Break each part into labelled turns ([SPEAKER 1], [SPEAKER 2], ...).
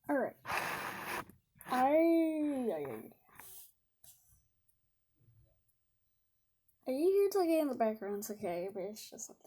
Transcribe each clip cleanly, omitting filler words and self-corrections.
[SPEAKER 1] Alright. You hear talking in the background, it's okay, but it's just like,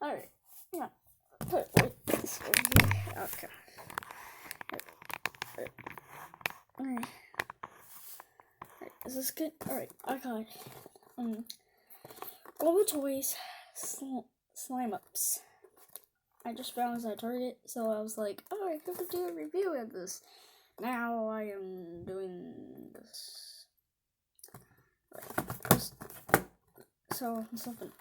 [SPEAKER 1] alright, yeah, put it like this over here, okay. Alright, is this good? Alright, I got Guava Toys slimeups. I just found this at Target, so I was like, oh, I could do a review of this. Now I am doing this. Right. So, something.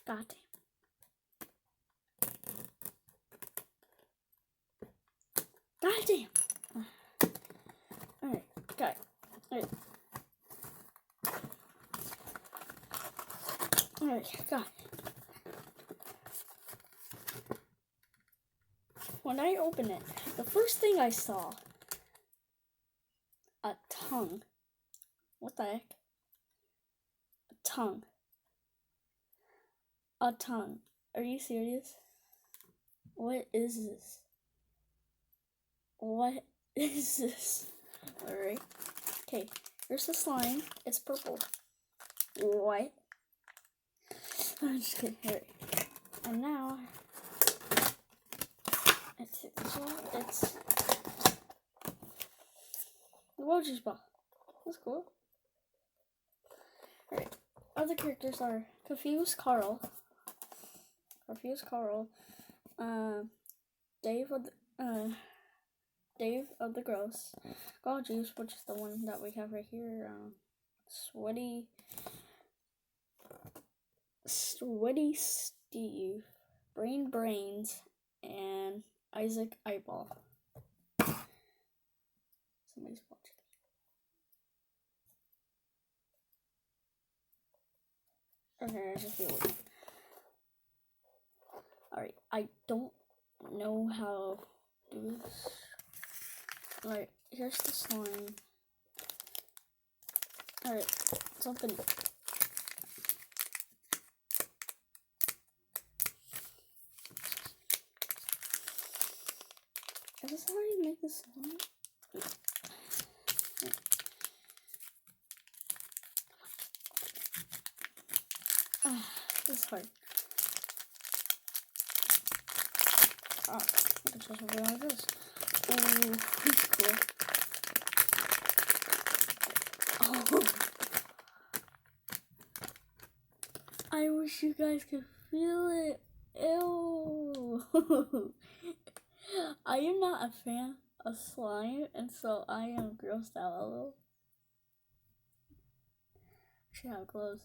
[SPEAKER 1] God damn. Alright, got it. Alright, got it. When I opened it, the first thing I saw, a tongue. What the heck? A tongue. A tongue. Are you serious? What is this? What is this? Alright. Okay, here's the slime. It's purple. What? I'm just kidding. Alright. And now, it's the Woji's ball. That's cool. Alright. Other characters are Confused Carl, Dave of the Gross, Gall Juice, which is the one that we have right here, Sweaty Steve, Brains, and Isaac Eyeball. Somebody's watching. Okay, I just feel it. Alright, I don't know how to do this. Alright, here's the slime. Alright, let's open it. Is this how you make this slime? This is hard. Oh, I can just open like this. Ooh, that's cool. Oh. I wish you guys could feel it. Ew. I am not a fan of slime, and so I am grossed out a little. See how it glows.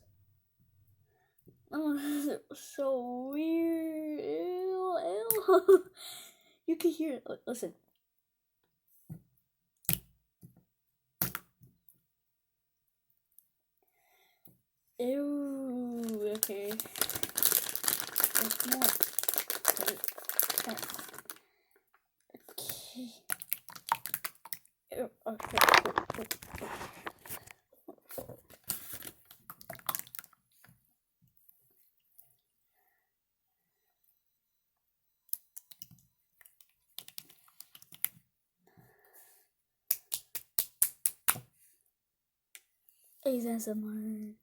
[SPEAKER 1] Oh, this is so weird. Ew. You can hear it. Listen. Ew. Okay. There's more. Okay. Ew. Okay. ASMR.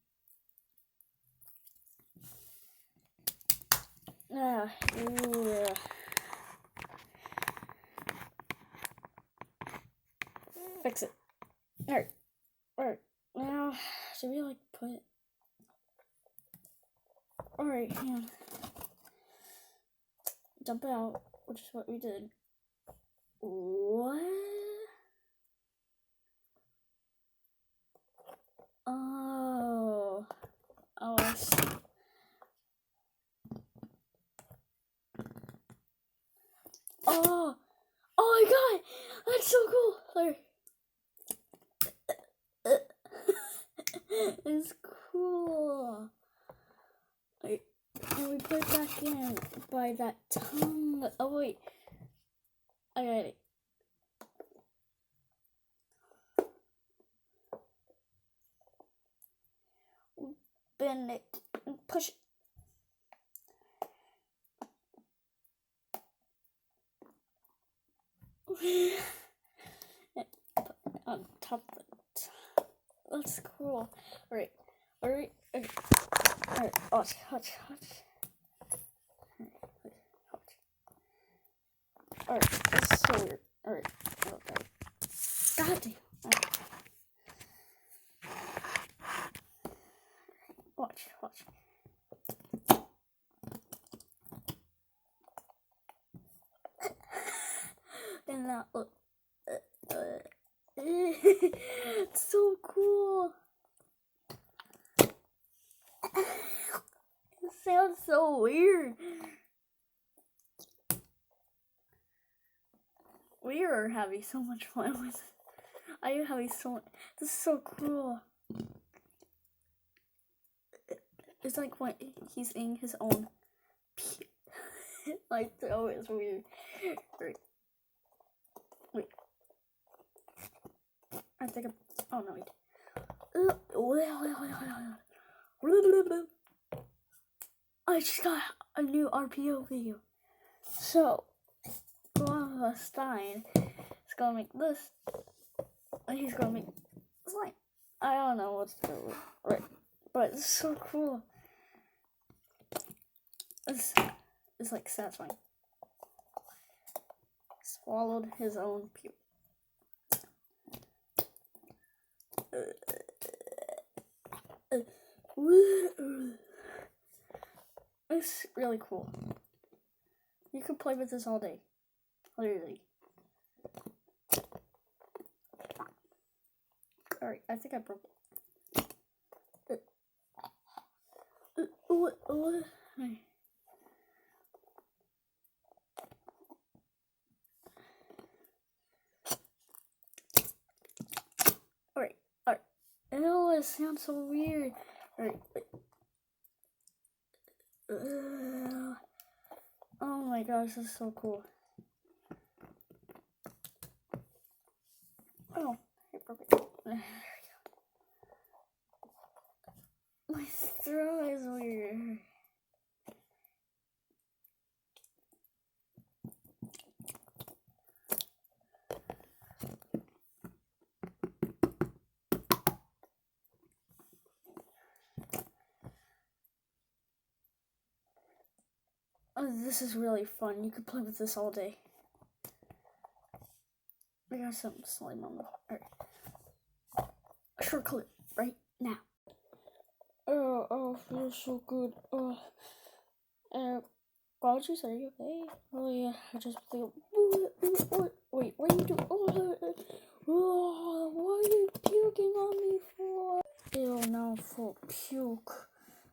[SPEAKER 1] Ooh. Fix it. Alright. Now, should we put it? Alright, yeah. Dump it out, which is what we did. What? Oh, I see. Oh my god! That's so cool! Sorry. It's cool. Wait, and we put it back in by that tongue. Oh wait. I got it. Bend it and push it. On top of it. That's cool. Alright. Alright. Alright. Watch. Alright. That's so weird. Alright. Okay. God damn. Alright. Watch. And that look. It's so cool. It sounds so weird. We are having so much fun with it. I am having so much. This is so cool. It's like when he's in his own. Like, oh, it's weird. Wait. I think I'm. Oh no, wait. I just got a new RPO video. So, Guava Stein is gonna make this, and he's gonna make slime. I don't know what's to do, right? But it's so cool. It's like satisfying. Swallowed his own puke. It's really cool. You can play with this all day. Literally. Alright, I think I broke it. What? Alright. Ew, it sounds so weird. Alright, wait. Oh my gosh, this is so cool. Oh, I broke it. There we go. My throat is weird. Oh, this is really fun. You could play with this all day. I got some slime on the heart. Short clip right now. Oh, feels so good. God, you are you okay? Oh yeah, I just feel. Wait, what are you doing? What are you puking on me for? Ew, no, for puke.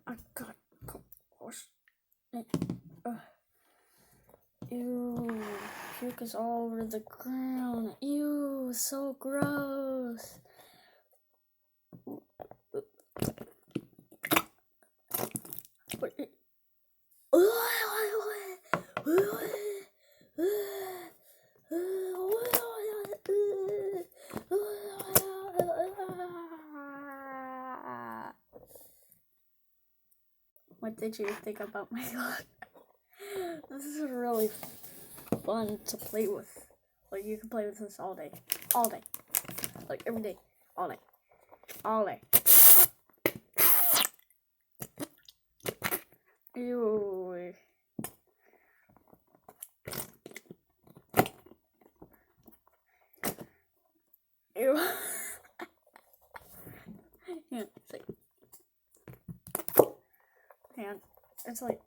[SPEAKER 1] I got gross. Ew, puke is all over the ground. Ew, so gross. What did you think about my look? This is really fun to play with. Like, you can play with this all day. Like, every day. All day. Ew. Ew. Yeah, it's like. And it's like.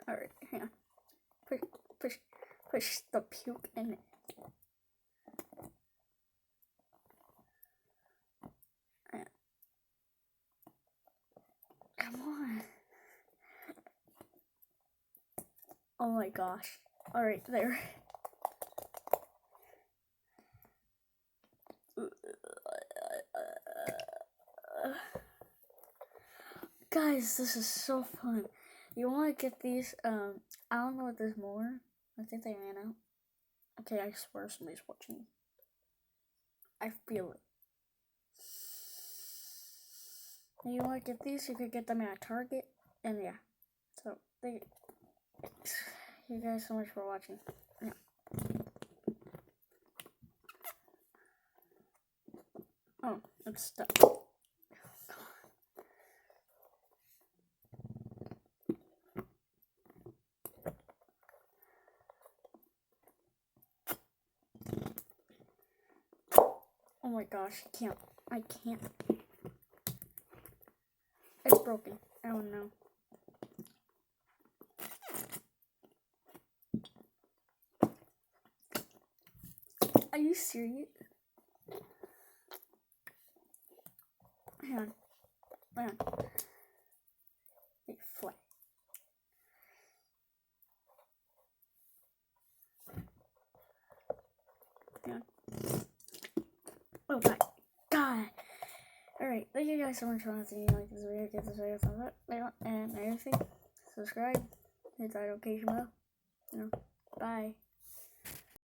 [SPEAKER 1] Alright, hang on. Push the puke in it. Come on. Oh my gosh. Alright, there. Guys, this is so fun. You want to get these, I don't know if there's more. I think they ran out. Okay, I swear somebody's watching. I feel it. And you want to get these? You could get them at Target. And yeah. So, thank you guys so much for watching. Yeah. Oh, it's stuck. Oh my gosh, I can't. It's broken. Oh no. Are you serious? Hang on. Hang on. Wait, flat. Hang on. Oh god. God. Alright, thank you guys so much for watching. If you like this video, give this video a thumbs up, and everything. Subscribe, hit that notification bell. Bye.